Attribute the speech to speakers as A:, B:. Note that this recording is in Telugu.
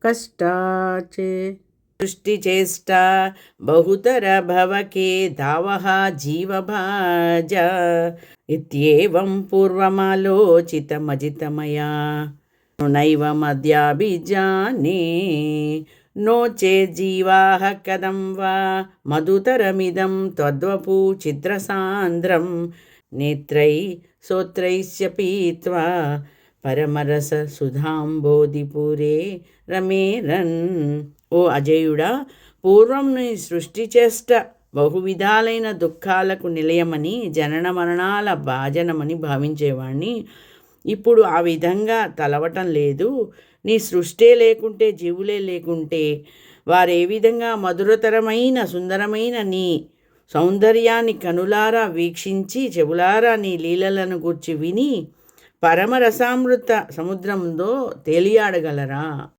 A: కష్టాచే సృష్టిచేష్ట బహుతర భవకే దావః జీవభాజ ఇత్యేవం పూర్వమాలోచితమజితమయా నైవమద్యాభిజానే నో చేజ్జీవాః కథం వా మధుతరమిదం త్వద్వపూ ఛిద్రసాంద్రం నేత్రై శ్రోత్రైశ్చ పీత్వా పరమరస సుధాంబోధిపురే రమేరన్. ఓ అజయుడా, పూర్వం నీ సృష్టి చేష్ట బహువిధాలైన దుఃఖాలకు నిలయమని, జనన మరణాల భాజనమని భావించేవాణ్ణి. ఇప్పుడు ఆ విధంగా తలవటం లేదు. నీ సృష్టే లేకుంటే, జీవులే లేకుంటే వారే విధంగా మధురతరమైన సుందరమైన నీ సౌందర్యాన్ని కనులారా వీక్షించి, చెవులారా నీ లీలలను గూర్చి విని పరమరసామృత సముద్రంలో తేలియాడగలరా?